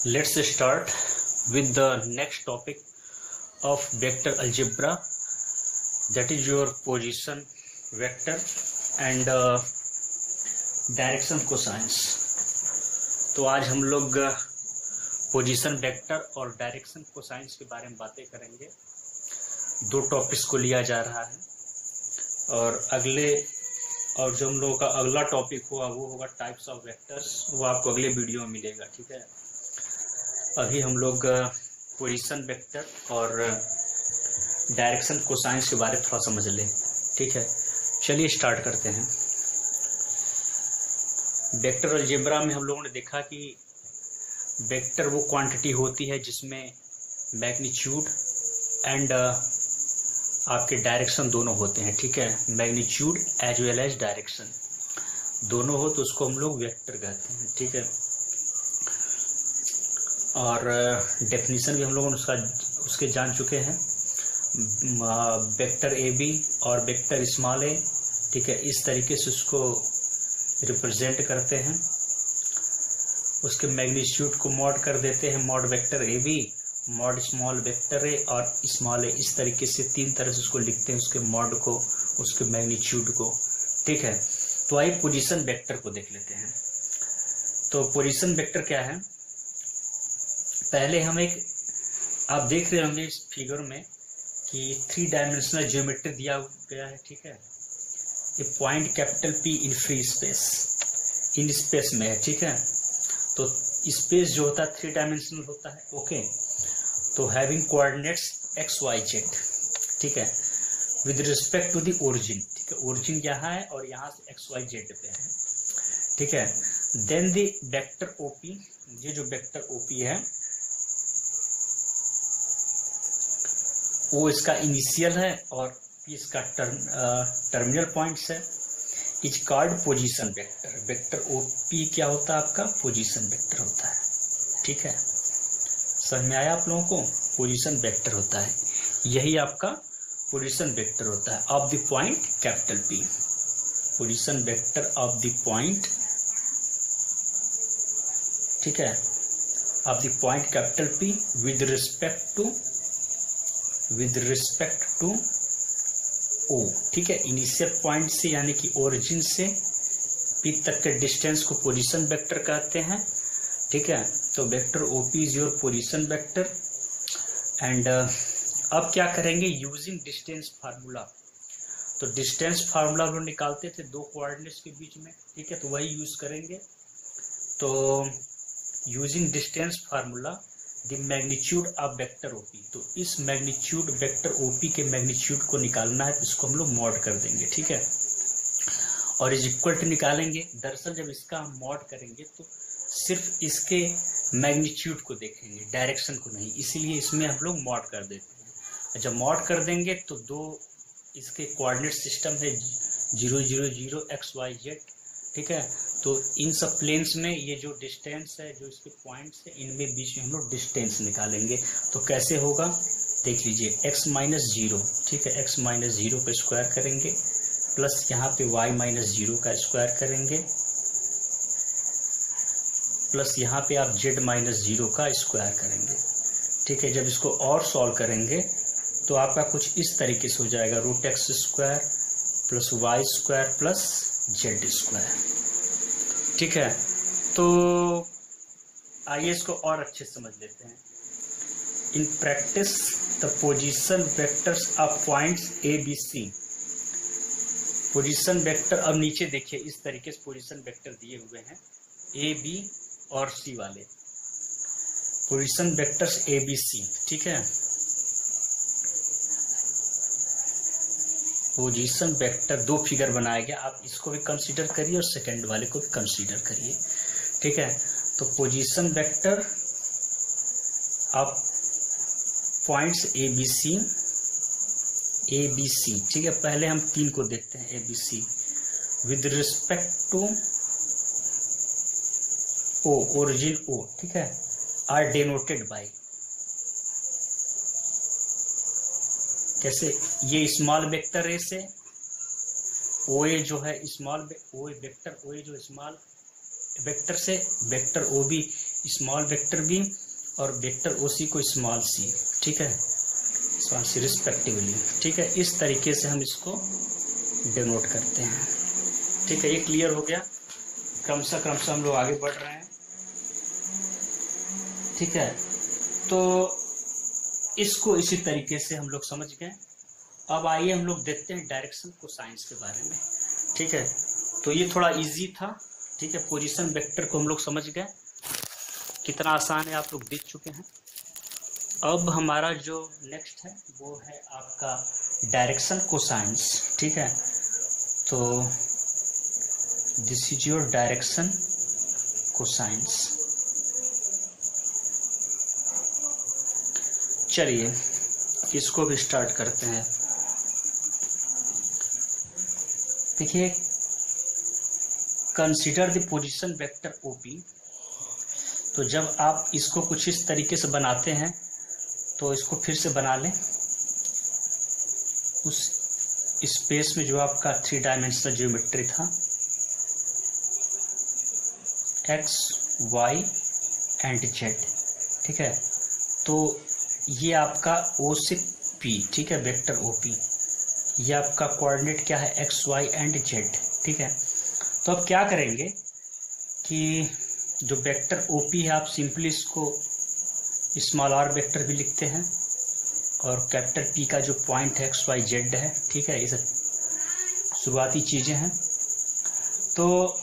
Let's start with the next topic of vector algebra, that is your position vector and direction cosines. तो आज हम लोग position vector और direction cosines के बारे में बातें करेंगे। दो टॉपिक्स को लिया जा रहा है और जो हम लोगों का अगला टॉपिक हुआ वो होगा टाइप्स ऑफ वेक्टर्स, वो आपको अगले वीडियो में मिलेगा। ठीक है, अभी हम लोग पोजीशन वेक्टर और डायरेक्शन कोसाइंस के बारे में थोड़ा समझ लें। ठीक है, चलिए स्टार्ट करते हैं। वेक्टर अलजेब्रा में हम लोगों ने देखा कि वेक्टर वो क्वांटिटी होती है जिसमें मैग्नीट्यूड एंड आपके डायरेक्शन दोनों होते हैं। ठीक है, magnitude as well as direction दोनों हो तो उसको हम लोग वेक्टर कहते हैं। ठीक है, और डेफिनेशन भी हम लोगों ने उसके जान चुके हैं, वेक्टर ए बी और वेक्टर स्मॉल ए। ठीक है, इस तरीके से उसको रिप्रेजेंट करते हैं। उसके मैग्नीट्यूड को मॉड कर देते हैं, mod vector A B, mod small vector A और स्मॉल ए। इस तरीके से तीन तरह से उसको लिखते हैं, उसके मॉड को, उसके मैग्नीट्यूड को। ठीक है, तो आइए पोजीशन वेक्टर को देख लेते हैं। तो पोजीशन वेक्टर क्या है, पहले हम आप देख रहे होंगे इस फिगर में कि 3 डायमेंशनल ज्योमेट्री दिया गया है। ठीक है, ये point capital P in free space, in space में है। ठीक है, तो स्पेस जो होता है 3 डायमेंशनल होता है। ओके, तो having coordinates X Y Z. ठीक है, with respect to the origin. ठीक है, ओरिजिन यहाँ है और यहाँ से एक्स वाई जेड पे है। ठीक है, देन द वेक्टर ओपी, ये जो वेक्टर ओपी है वो इसका इनिशियल है और इसका टर्मिनल पॉइंट्स है। Is called position vector. Vector OP क्या होता है आपका, पोजीशन वेक्टर होता है। ठीक है, समझ में आया आप लोगों को, पोजीशन वेक्टर होता है, यही आपका पोजीशन वेक्टर होता है of the point capital P. Position vector of the point, ठीक है, of the point capital P with respect to O. ठीक है, इनिशियल पॉइंट से यानी कि ओरिजिन से पी तक के डिस्टेंस को पोजीशन वेक्टर कहते हैं। ठीक है, तो vector OP is your position vector. And अब क्या करेंगे, यूजिंग डिस्टेंस फार्मूला। तो डिस्टेंस फार्मूला हम लोग निकालते थे दो कोऑर्डिनेट्स के बीच में। ठीक है, तो वही यूज करेंगे। तो using distance formula the magnitude of vector OP, तो इस मैग्नीट्यूड वेक्टर ओपी के मैग्नीट्यूड को निकालना है, तो इसको हम लोग मॉड कर देंगे। ठीक है, और इज इक्वल टू निकालेंगे। दरअसल जब इसका हम मॉड करेंगे तो सिर्फ इसके मैग्नीट्यूड को देखेंगे, डायरेक्शन को नहीं, इसीलिए इसमें हम लोग मॉड कर देते हैं। जब मॉड कर देंगे तो दो इसके कोऑर्डिनेट सिस्टम है 0 0 0 एक्स वाई जेड। ठीक है, तो इन सब प्लेन्स में ये जो डिस्टेंस है, जो इसके पॉइंट्स है, इनमें बीच में हम लोग डिस्टेंस निकालेंगे। तो कैसे होगा देख लीजिए, x माइनस 0। ठीक है, x माइनस 0 का स्क्वायर करेंगे, प्लस यहाँ पे y माइनस 0 का स्क्वायर करेंगे, प्लस यहाँ पे आप z माइनस 0 का स्क्वायर करेंगे। ठीक है, जब इसको और सॉल्व करेंगे तो आपका कुछ इस तरीके से हो जाएगा, root X square plus Y square plus Z square. ठीक है, तो आइए इसको और अच्छे से समझ लेते हैं। In practice the position vectors of points A B C. Position vector अब नीचे देखिए, इस तरीके से पोजीशन वेक्टर दिए हुए हैं ए बी और सी वाले position vectors A B C. ठीक है, पोजीशन वेक्टर दो फिगर बनाया गया, आप इसको भी कंसीडर करिए और सेकंड वाले को भी कंसीडर करिए। ठीक है, तो position vector of points A B C. ठीक है, पहले हम 3 को देखते हैं, A B C with respect to O, origin O. ठीक है, आर डिनोटेड बाय, कैसे, ये स्मॉल वेक्टर ए से ओ ए जो है small O A vector, O A जो स्मॉल वेक्टर से vector O B small vector B और वेक्टर ओसी को स्मॉल सी, ठीक है, स्मॉल सी रिस्पेक्टिवली, ठीक है। इस तरीके से हम इसको डिनोट करते हैं, ठीक है। ये क्लियर हो गया। क्रमशः हम लोग आगे बढ़ रहे हैं, ठीक है। तो इसको इसी तरीके से हम लोग समझ गए। अब आइए हम लोग देखते हैं डायरेक्शन कोसाइंस के बारे में, ठीक है। तो ये थोड़ा इजी था, ठीक है। पोजीशन वेक्टर को हम लोग समझ गए, कितना आसान है आप लोग देख चुके हैं। अब हमारा जो नेक्स्ट है वो है आपका डायरेक्शन कोसाइंस, ठीक है। तो this is your direction cosines. चलिए इसको भी स्टार्ट करते हैं। देखिए, consider the position vector OP. तो जब आप इसको कुछ इस तरीके से बनाते हैं तो इसको फिर से बना लें उस स्पेस में जो आपका 3 डायमेंशनल ज्योमेट्री था, एक्स वाई एंड जेड, ठीक है। तो ये आपका ओ से पी, ठीक है, वेक्टर ओपी। ये आपका कोऑर्डिनेट क्या है, एक्स वाई एंड जेड, ठीक है। तो अब क्या करेंगे कि जो वेक्टर ओपी है आप सिंपली इसको स्मॉल आर वेक्टर भी लिखते हैं और कैपिटल पी का जो पॉइंट है एक्स वाई जेड है, ठीक है। ये सब शुरुआती चीजें हैं। तो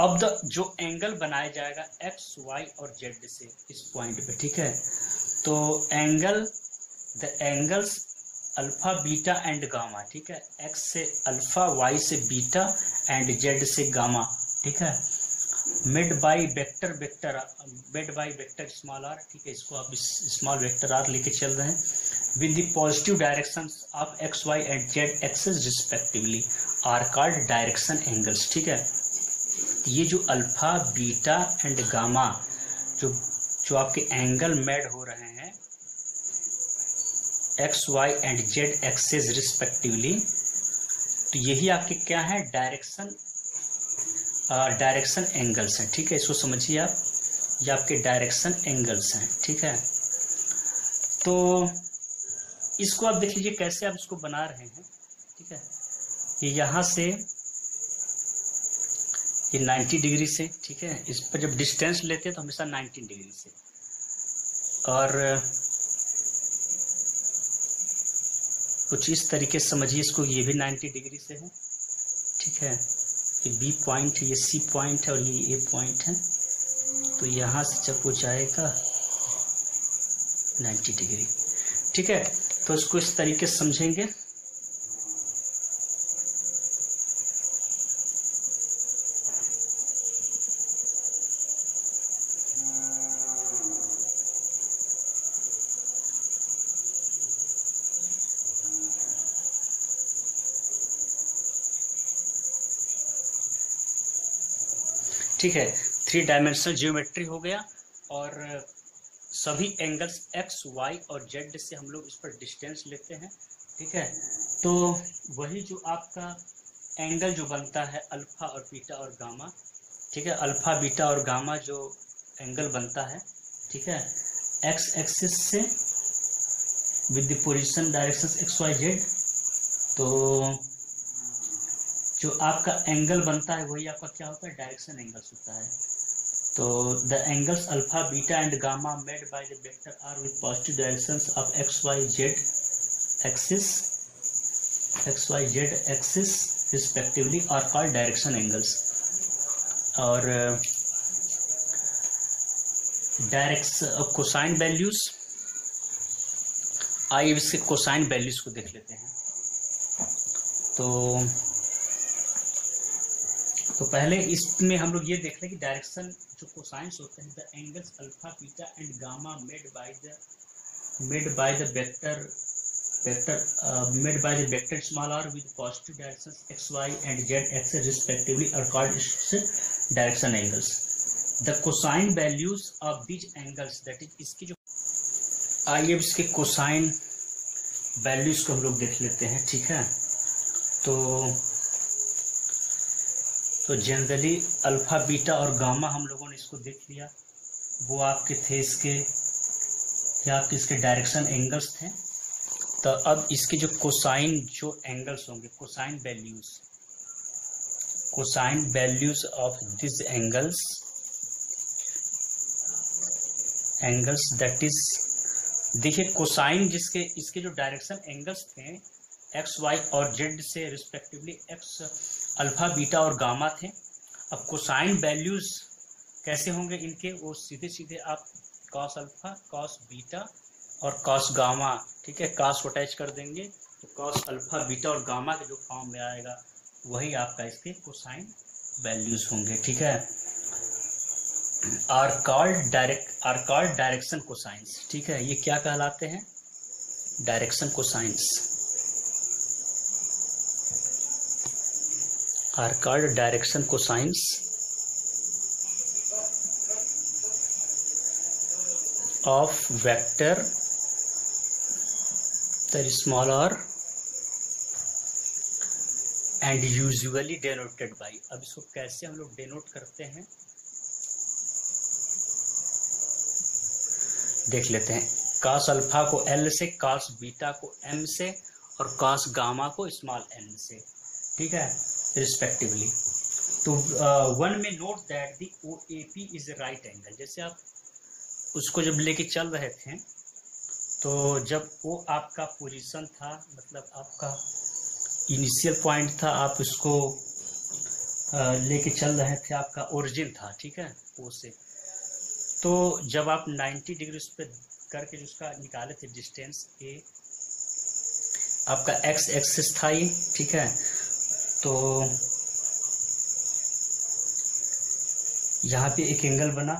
अब जो एंगल बनाया जाएगा एक्स वाई और जेड से इस पॉइंट पे, ठीक है। तो the angles alpha beta and gamma, ठीक है। एक्स से अल्फा, वाई से बीटा एंड जेड से गामा, ठीक है। Made by vector small R, ठीक है। इसको आप स्मॉल वेक्टर आर लेके चल रहे हैं with the positive directions of X Y and Z axes respectively are called direction angles, ठीक है। ये जो अल्फा बीटा एंड गामा जो आपके एंगल मेड हो रहे हैं X Y and Z axes respectively, तो यही आपके क्या है, डायरेक्शन एंगल्स हैं, ठीक है। इसको समझिए आप, ये आपके डायरेक्शन एंगल्स हैं, ठीक है। तो इसको आप देख लीजिए कैसे आप इसको बना रहे हैं, ठीक है। ये यहाँ से ये 90 डिग्री से, ठीक है। इस पर जब डिस्टेंस लेते हैं तो हमेशा 90 डिग्री से, और कुछ इस तरीके से समझिए इसको, ये भी 90 डिग्री से है, ठीक है। ये बी पॉइंट है, ये सी पॉइंट है और ये ए पॉइंट है। तो यहाँ से जब वो जाएगा 90 डिग्री, ठीक है। तो इसको इस तरीके से समझेंगे। ठीक है, 3 डायमेंशनल ज्योमेट्री हो गया और सभी एंगल्स एक्स वाई और जेड से हम लोग इस पर डिस्टेंस लेते हैं, ठीक है। तो वही जो आपका एंगल जो बनता है अल्फा और बीटा और गामा, ठीक है। अल्फा बीटा और गामा जो एंगल बनता है, ठीक है, एक्स एक्सिस से with the position directions X Y Z. तो जो आपका एंगल बनता है वही आपका क्या होता है, डायरेक्शन एंगल्स होता है। तो the angles alpha beta and gamma made by the vector R with positive directions of X Y Z axis respectively are called direction angles. और डायरेक्शन कोसाइन वैल्यूज, आइए इसके कोसाइन वैल्यूज को देख लेते हैं। तो पहले इसमें हम लोग ये देख रहे हैं कि डायरेक्शन जो कोसाइंस होते हैं, the angles alpha beta and gamma made by the vector small R with positive directions X Y and Z axes respectively are called direction angles. The cosine values of these angles, that is इसकी जो, आइए इसके cosine values को हम लोग देख लेते हैं, ठीक है। तो जनरली अल्फा बीटा और गामा हम लोगों ने इसको देख लिया। वो आपके थे इसके, या आपके इसके डायरेक्शन एंगल्स थे। तो अब इसके जो कोसाइन जो एंगल्स होंगे, cosine values of this angles that is, देखिए कोसाइन जिसके इसके जो डायरेक्शन एंगल्स थे एक्स वाई और जेड से रिस्पेक्टिवली एक्स अल्फा बीटा और गामा थे। अब कोसाइन वैल्यूज कैसे होंगे इनके, वो सीधे सीधे आप कॉस अल्फा, कॉस बीटा और कॉस गामा, ठीक है, कॉस को अटैच कर देंगे तो कॉस अल्फा बीटा और गामा के जो फॉर्म में आएगा वही आपका इसके कोसाइन वैल्यूज होंगे, ठीक है। आर कॉल्ड डायरेक्शन कोसाइंस, ठीक है। ये क्या कहलाते हैं, direction cosines, are called direction cosines of vector that is small r and usually denoted by. अब इसको कैसे हम लोग डेनोट करते हैं देख लेते हैं। कॉस अल्फा को L से, कॉस बीटा को M से और कॉस गामा को स्मॉल n से, ठीक है, रिस्पेक्टिवली। तो वन में note that the OAP is right angle. जैसे आप उसको जब लेके चल रहे थे तो जब वो आपका पोजीशन था, मतलब आपका इनिशियल पॉइंट था, आप उसको लेके चल रहे थे, आपका ओरिजिन था, ठीक है, वो से। तो जब आप 90 डिग्री उस पर करके जो उसका निकाले थे डिस्टेंस ए, आपका एक्स एक्सिस था ये, ठीक है। तो यहाँ पे एक एंगल बना,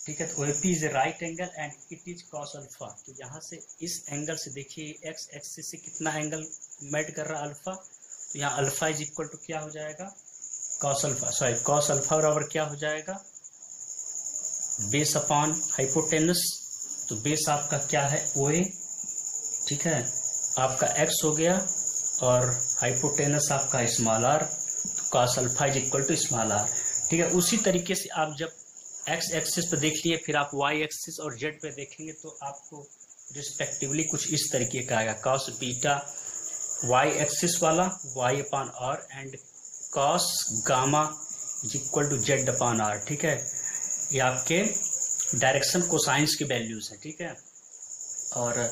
ठीक है। तो OAP is a right angle and it is cos alpha. तो यहाँ से इस एंगल से देखिए एक्स एक्सिस से कितना एंगल मेट कर रहा है, अल्फा। तो यहाँ अल्फा इज इक्वल टू क्या हो जाएगा, cos alpha, sorry cos alpha बराबर क्या हो जाएगा, बेस अपॉन हाइपोटेनस। तो बेस आपका क्या है, OA, ठीक है, आपका x हो गया और हाइपोटेनस आपका स्मॉल r। तो cos alpha is equal to small r, ठीक है। उसी तरीके से आप जब x एक्सिस पे देख लिए, फिर आप y एक्सिस और z पे देखेंगे तो आपको रिस्पेक्टिवली कुछ इस तरीके का आएगा, कॉस बीटा y एक्सिस वाला y upon r and cos gamma is equal to z upon r, ठीक है। ये आपके डायरेक्शन कोसाइंस की वैल्यूज है, ठीक है। और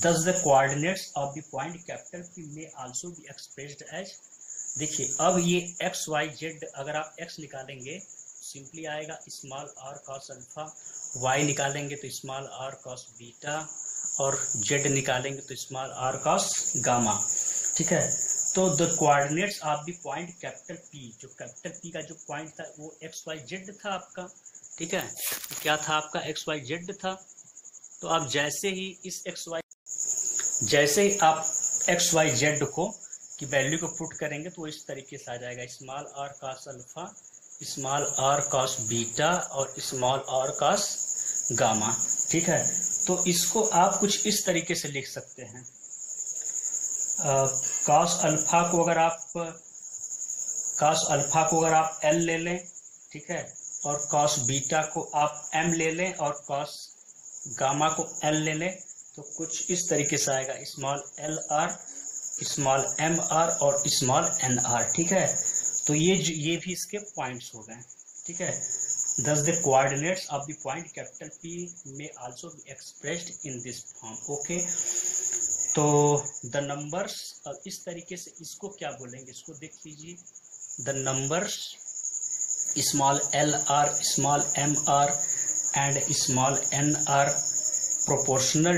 thus the coordinates of the point capital P may also be expressed as, देखिए अब ये x y z, अगर आप x निकालेंगे सिंपली आएगा small r cos alpha, y निकालेंगे तो स्मॉल r cos बीटा और z निकालेंगे तो स्मॉल r cos गामा, ठीक है। तो the coordinates of the point capital P, जो कैपिटल P का जो पॉइंट था वो x y z था आपका, ठीक है। तो क्या था आपका x y z था। तो आप जैसे ही इस जैसे ही आप एक्स वाई जेड को की वैल्यू को पुट करेंगे तो इस तरीके से आ जाएगा, small r cos alpha, small r cos beta और स्मॉल r cos गामा, ठीक है। तो इसको आप कुछ इस तरीके से लिख सकते हैं, cos अल्फा को अगर आप L ले लें, ठीक है, और cos बीटा को आप M ले लें और cos गामा को L ले लें, तो कुछ इस तरीके से आएगा, small L R, small M R और स्मॉल एन आर, ठीक है। तो ये भी इसके पॉइंट्स हो गए, ठीक है। thus the coordinates of the point capital P may also be expressed in this form, okay. तो द नंबर्स, अब इस तरीके से इसको क्या बोलेंगे, इसको देख लीजिए, the numbers small L R, small M R and small N R proportional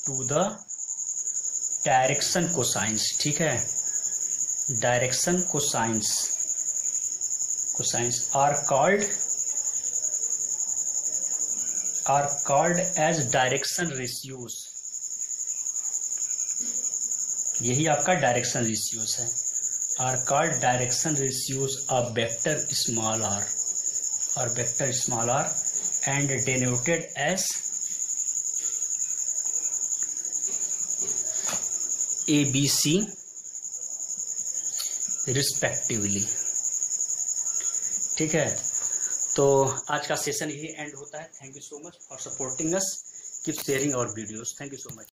to the direction cosines, ठीक है, direction cosines are called as direction ratios. यही आपका डायरेक्शन रेशियोज है, are called direction ratios of vector small r और vector small r and denoted as ABC respectively, ठीक है, तो आज का सेशन यही एंड होता है। Thank you so much for supporting us, keep sharing our videos. Thank you so much.